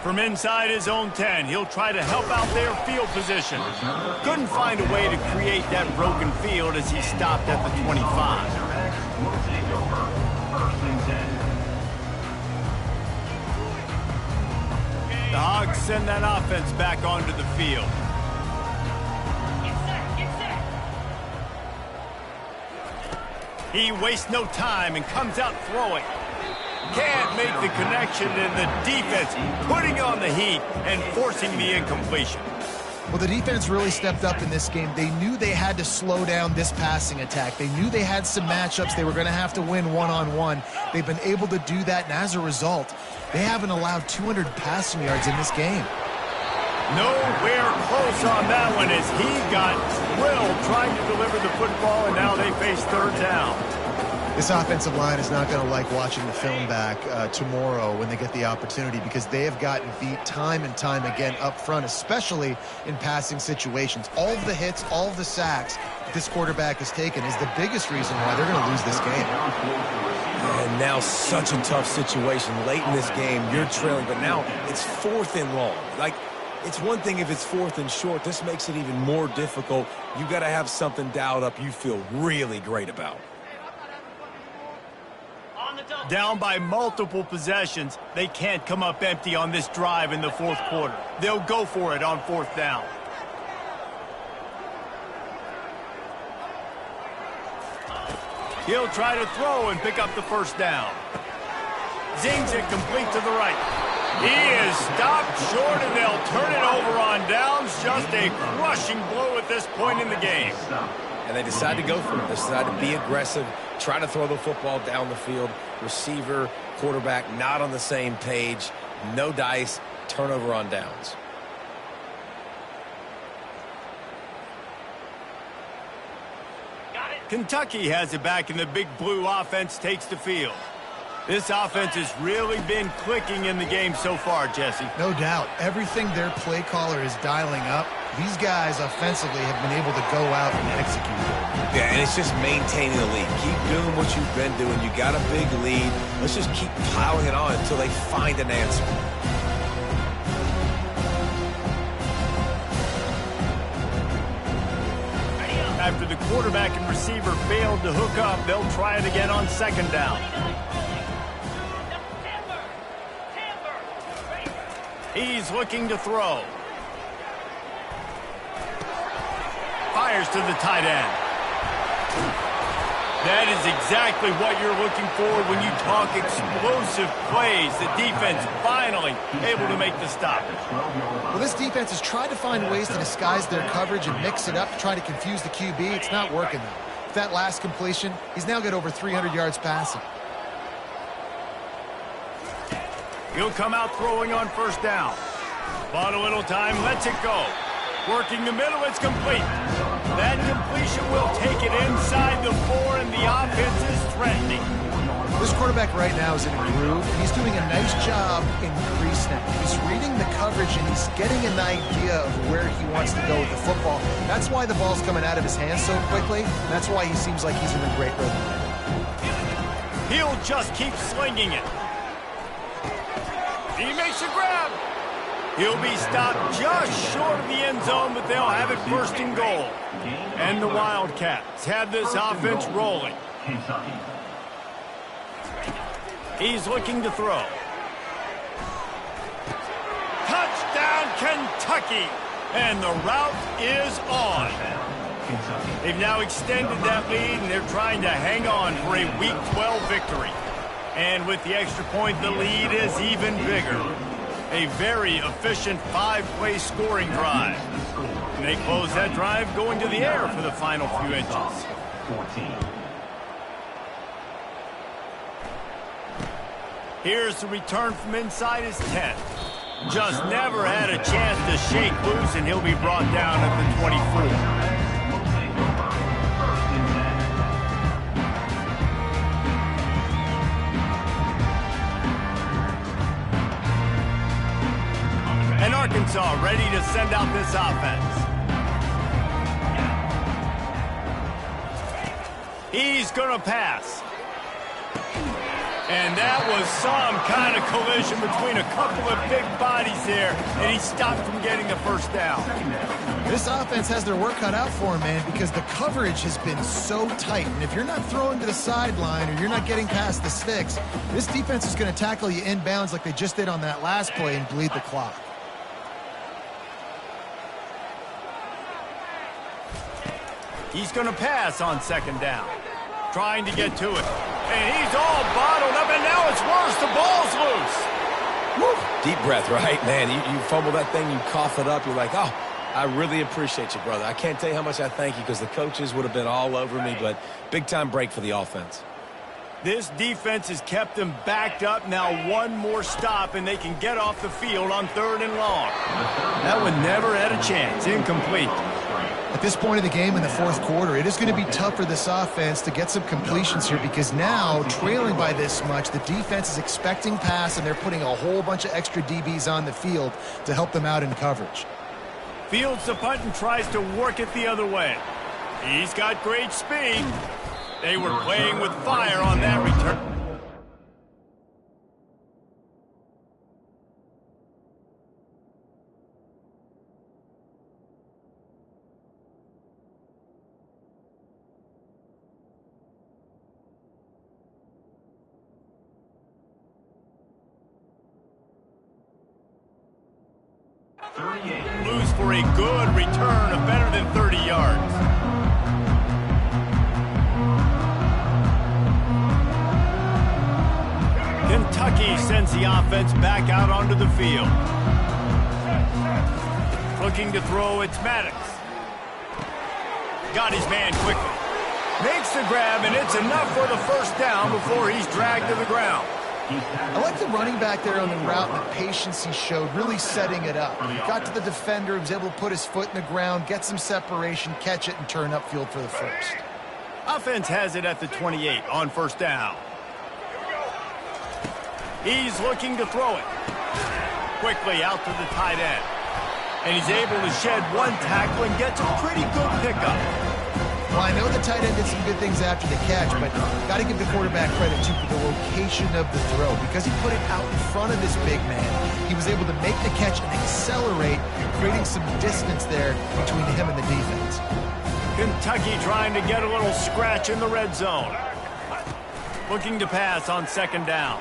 From inside his own 10, he'll try to help out their field position. Couldn't find a way to create that broken field as he stopped at the 25. Will take over. First and 10. The Hogs send that offense back onto the field. Get set, get set. He wastes no time and comes out throwing. Can't make the connection, and the defense putting on the heat and forcing the incompletion. Well, the defense really stepped up in this game. They knew they had to slow down this passing attack. They knew they had some matchups they were going to have to win one-on-one. They've been able to do that, and as a result, they haven't allowed 200 passing yards in this game. Nowhere close on that one as he got drilled trying to deliver the football, and now they face third down. This offensive line is not going to like watching the film back tomorrow when they get the opportunity, because they have gotten beat time and time again up front, especially in passing situations. All of the hits, all of the sacks that this quarterback has taken is the biggest reason why they're going to lose this game. And now such a tough situation. Late in this game, you're trailing, but now it's 4th and long. Like, it's one thing if it's 4th and short. This makes it even more difficult. You got to have something dialed up you feel really great about. Down by multiple possessions, they can't come up empty on this drive in the fourth quarter. They'll go for it on 4th down. He'll try to throw and pick up the first down. Zings it complete to the right. He is stopped short, and they'll turn it over on downs. Just a crushing blow at this point in the game. And they decide to go for it. They decide to be aggressive, try to throw the football down the field. Receiver, quarterback, not on the same page. No dice, turnover on downs. Kentucky has it back, and the big blue offense takes the field. This offense has really been clicking in the game so far, Jesse. No doubt. Everything their play caller is dialing up, these guys offensively have been able to go out and execute. Yeah, and it's just maintaining the lead. Keep doing what you've been doing. You got a big lead. Let's just keep piling it on until they find an answer. After the quarterback and receiver failed to hook up, they'll try it again on 2nd down. He's looking to throw. Fires to the tight end. That is exactly what you're looking for when you talk explosive plays. The defense finally able to make the stop. Well, this defense has tried to find ways to disguise their coverage and mix it up to try to confuse the QB. It's not working, though. With that last completion, he's now got over 300 yards passing. He'll come out throwing on 1st down. Bought a little time, lets it go. Working the middle, it's complete. That completion will take it inside the 4, and the offense is threatening. This quarterback right now is in a groove, and he's doing a nice job in pre-snap. He's reading the coverage, and he's getting an idea of where he wants to go with the football. That's why the ball's coming out of his hands so quickly, and that's why he seems like he's in a great rhythm. He'll just keep slinging it. He makes a grab. He'll be stopped just short of the end zone, but they'll have it 1st and goal. And the Wildcats have this offense rolling. He's looking to throw. Touchdown, Kentucky! And the route is on. They've now extended that lead, and they're trying to hang on for a Week 12 victory. And with the extra point, the lead is even bigger. A very efficient 5-play scoring drive. And they close that drive going to the air for the final few inches. 14. Here's the return from inside his 10. Just never had a chance to shake loose, and he'll be brought down at the 24. And Arkansas ready to send out this offense. He's going to pass. And that was some kind of collision between a couple of big bodies there, and he stopped from getting the first down. This offense has their work cut out for him, man, because the coverage has been so tight. And if you're not throwing to the sideline or you're not getting past the sticks, this defense is going to tackle you inbounds like they just did on that last play and bleed the clock. He's going to pass on second down. Trying to get to it. And he's all bottled up, and now it's worse. The ball's loose. Woo. Deep breath, right? Man, you fumble that thing, you cough it up. You're like, oh, I really appreciate you, brother. I can't tell you how much I thank you because the coaches would have been all over me, but big-time break for the offense. This defense has kept them backed up. Now one more stop, and they can get off the field on 3rd and long. That one never had a chance. Incomplete. At this point of the game in the 4th quarter, it is going to be tough for this offense to get some completions here because now, trailing by this much, the defense is expecting pass, and they're putting a whole bunch of extra DBs on the field to help them out in coverage. Fields the punt and tries to work it the other way. He's got great speed. They were playing with fire on that return. Lose for a good return of better than 30 yards. Kentucky sends the offense back out onto the field. Looking to throw, it's Madden. Got his man quickly. Makes the grab, and it's enough for the first down before he's dragged to the ground. I like the running back there on the route and the patience he showed, really setting it up. He got to the defender, was able to put his foot in the ground, get some separation, catch it, and turn upfield for the first. Offense has it at the 28 on first down. He's looking to throw it. Quickly out to the tight end. And he's able to shed one tackle and gets a pretty good pickup. Well, I know the tight end did some good things after the catch, but got to give the quarterback credit, too, for the location of the throw. Because he put it out in front of this big man, he was able to make the catch and accelerate, creating some distance there between him and the defense. Kentucky trying to get a little scratch in the red zone. Looking to pass on second down.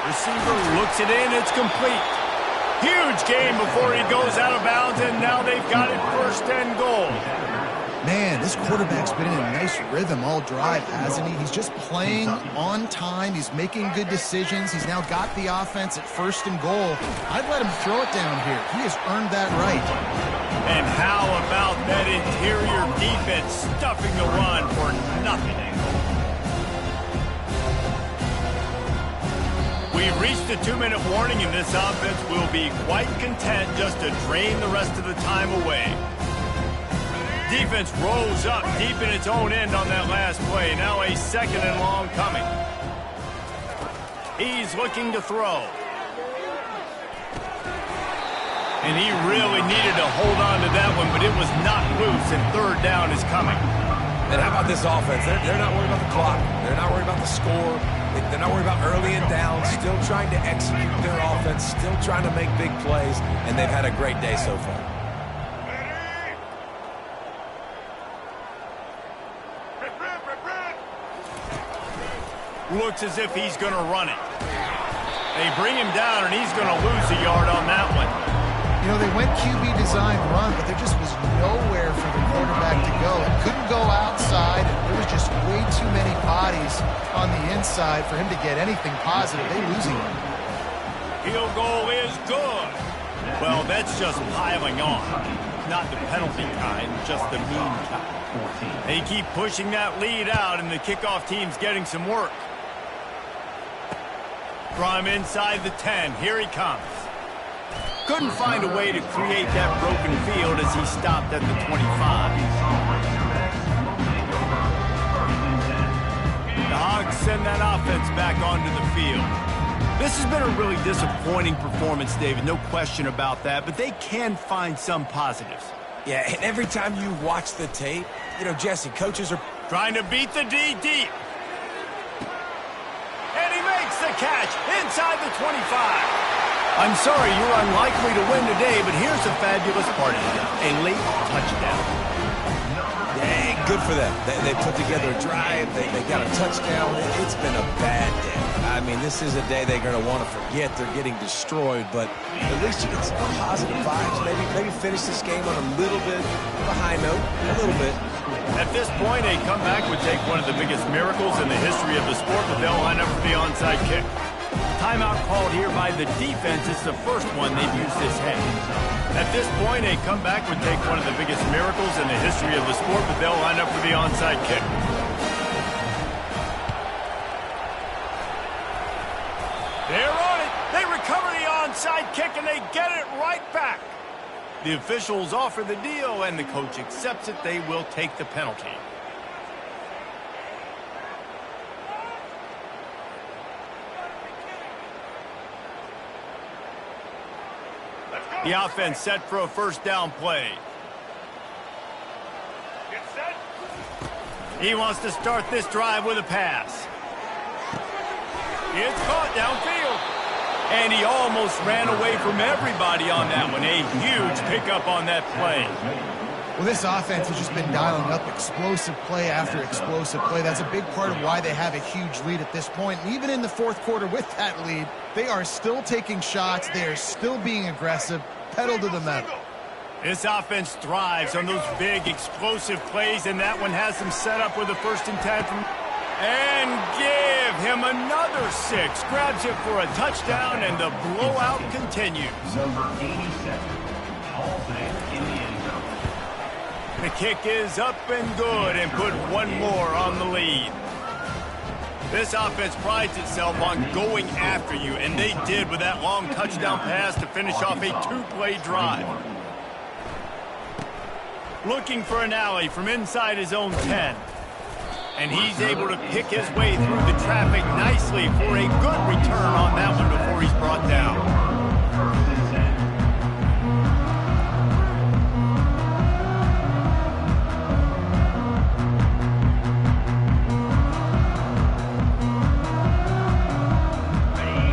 Receiver looks it in, it's complete. Huge game before he goes out of bounds, and now they've got it 1st and goal. Man, this quarterback's been in a nice rhythm all drive, hasn't he? He's just playing on time. He's making good decisions. He's now got the offense at 1st and goal. I'd let him throw it down here. He has earned that right. And how about that interior defense stuffing the run for nothing? We've reached a 2-minute warning, and this offense will be quite content just to drain the rest of the time away. Defense rolls up deep in its own end on that last play. Now a 2nd and long coming. He's looking to throw. And he really needed to hold on to that one, but it was not loose, and 3rd down is coming. And how about this offense? They're not worried about the clock. They're not worried about the score. They're not worried about early and down. Still trying to execute their offense. Still trying to make big plays. And they've had a great day so far. Looks as if he's going to run it. They bring him down, and he's going to lose a yard on that one. You know, they went QB design run, but there just was nowhere for the quarterback to go. It couldn't go outside. There was just way too many bodies on the inside for him to get anything positive. They're losing him. Field goal is good. Well, that's just piling on. Not the penalty kind, just the mean kind. They keep pushing that lead out, and the kickoff team's getting some work. From inside the 10, here he comes. Couldn't find a way to create that broken field as he stopped at the 25. The Hogs send that offense back onto the field. This has been a really disappointing performance, David, no question about that, but they can find some positives. Yeah, and every time you watch the tape, you know, Jesse, coaches are trying to beat the D deep. And he makes the catch inside the 25. I'm sorry you're unlikely to win today, but here's the fabulous part of it. A late touchdown. Hey, good for them. They put together a drive. They got a touchdown. It's been a bad day. I mean, this is a day they're going to want to forget. They're getting destroyed, but at least you get some positive vibes. Maybe finish this game on a little bit of a high note, a little bit. At this point, a comeback would take one of the biggest miracles in the history of the sport, but they'll line up for the onside kick. Timeout called here by the defense. It's the first one they've used this half. At this point, a comeback would take one of the biggest miracles in the history of the sport, but they'll line up for the onside kick. They're on it. They recover the onside kick, and they get it right back. The officials offer the deal, and the coach accepts it. They will take the penalty. The offense set for a first down play. He wants to start this drive with a pass. It's caught downfield. And he almost ran away from everybody on that one. A huge pickup on that play. Well, this offense has just been dialing up explosive play after explosive play. That's a big part of why they have a huge lead at this point. And even in the fourth quarter with that lead, they are still taking shots. They are still being aggressive. Pedal to the metal. This offense thrives on those big, explosive plays, and that one has them set up with a 1st and 10 from... And give him another 6. Grabs it for a touchdown, and the blowout continues. Number 87, Hall there in the end zone. The kick is up and good, and put one more on the lead. This offense prides itself on going after you, and they did with that long touchdown pass to finish off a 2-play drive. Looking for an alley from inside his own 10. And he's able to pick his way through the traffic nicely for a good return on that one before he's brought down.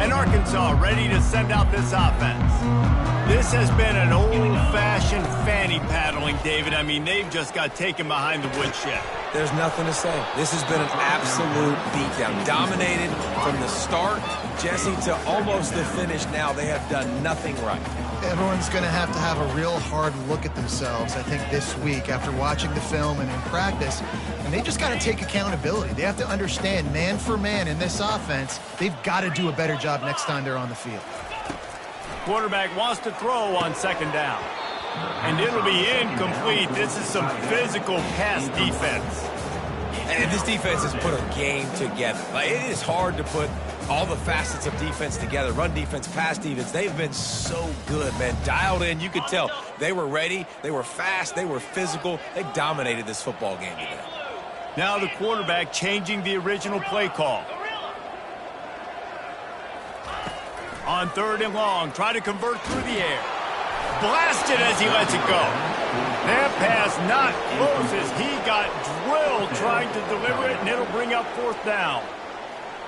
And Arkansas ready to send out this offense. This has been an old-fashioned fanny paddling, David. I mean, they've just got taken behind the woodshed. There's nothing to say. This has been an absolute beatdown. Dominated from the start, Jesse, to almost the finish now. They have done nothing right. Everyone's going to have a real hard look at themselves, I think, this week after watching the film and in practice. And they just got to take accountability. They have to understand, man for man in this offense, they've got to do a better job next time they're on the field. Quarterback wants to throw on 2nd down. And it'll be incomplete. This is some physical pass defense. And this defense has put a game together. Like, it is hard to put all the facets of defense together. Run defense, pass defense. They've been so good, man. Dialed in. You could tell they were ready. They were fast. They were physical. They dominated this football game today. Now the quarterback changing the original play call. On 3rd and long, try to convert through the air. Blasted as he lets it go. That pass not close as he got drilled trying to deliver it, and it'll bring up 4th down.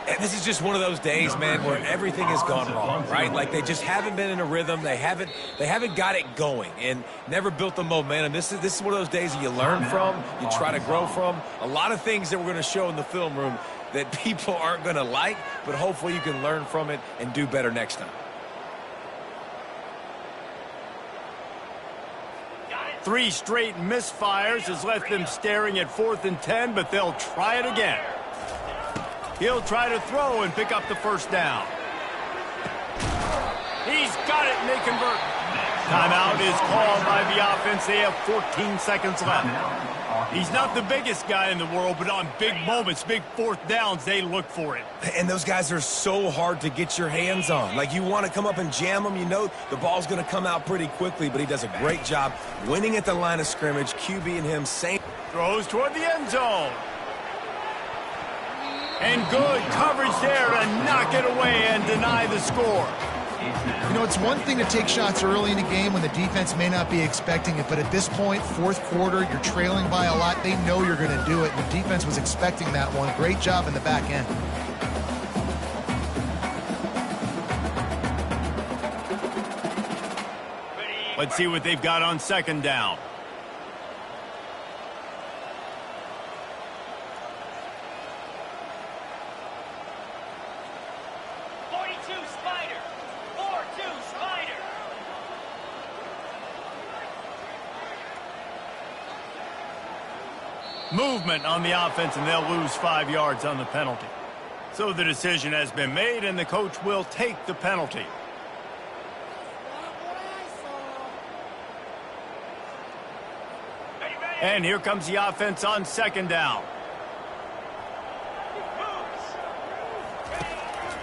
And this is just one of those days, man, where everything has gone wrong, right? Like, they just haven't been in a rhythm. They haven't got it going and never built the momentum. This is one of those days that you learn from, you try to grow from. A lot of things that we're going to show in the film room that people aren't going to like, but hopefully you can learn from it and do better next time. 3 straight misfires has left them staring at 4th and 10, but they'll try it again. He'll try to throw and pick up the 1st down. He's got it, and they convert. Timeout is called by the offense. They have 14 seconds left. He's not the biggest guy in the world, but on big moments, big 4th downs, they look for it. And those guys are so hard to get your hands on. Like, you want to come up and jam them. You know the ball's going to come out pretty quickly, but he does a great job winning at the line of scrimmage. QB and him, same. Throws toward the end zone. And good coverage there to knock it away and deny the score. You know, it's one thing to take shots early in a game when the defense may not be expecting it, but at this point, fourth quarter, you're trailing by a lot. They know you're going to do it, and the defense was expecting that one. Great job in the back end. Let's see what they've got on second down. Movement on the offense, and they'll lose 5 yards on the penalty. So the decision has been made, and the coach will take the penalty. And here comes the offense on second down.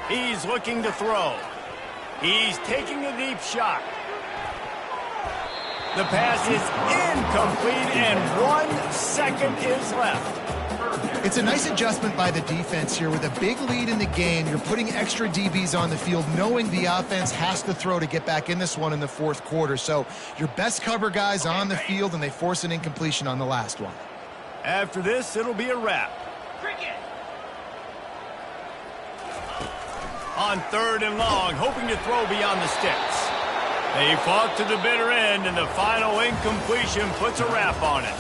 He's looking to throw. He's taking a deep shot. The pass is incomplete, and 1 second is left. It's a nice adjustment by the defense here. With a big lead in the game, you're putting extra DBs on the field, knowing the offense has to throw to get back in this one in the fourth quarter. So your best cover guys on the field, and they force an incompletion on the last one. After this, it'll be a wrap. On third and long, hoping to throw beyond the sticks. They fought to the bitter end, and the final incompletion puts a wrap on it.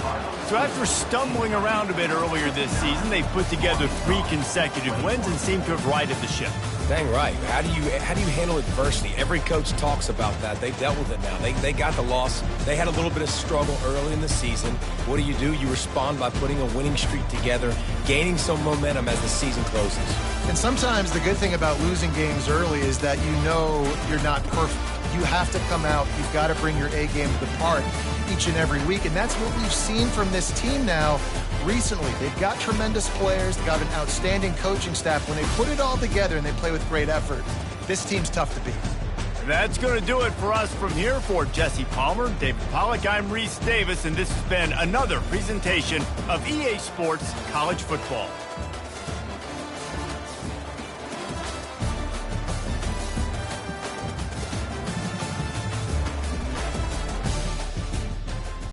So after stumbling around a bit earlier this season, they've put together 3 consecutive wins and seem to have righted the ship. Dang right. How do you handle adversity? Every coach talks about that. They've dealt with it now. They got the loss. They had a little bit of struggle early in the season. What do? You respond by putting a winning streak together, gaining some momentum as the season closes. And sometimes the good thing about losing games early is that you know you're not perfect. You have to come out. You've got to bring your A game to the part each and every week. And that's what we've seen from this team now recently. They've got tremendous players. They've got an outstanding coaching staff. When they put it all together and they play with great effort, this team's tough to beat. That's going to do it for us from here. For Jesse Palmer, David Pollack, I'm Reese Davis, and this has been another presentation of EA Sports College Football.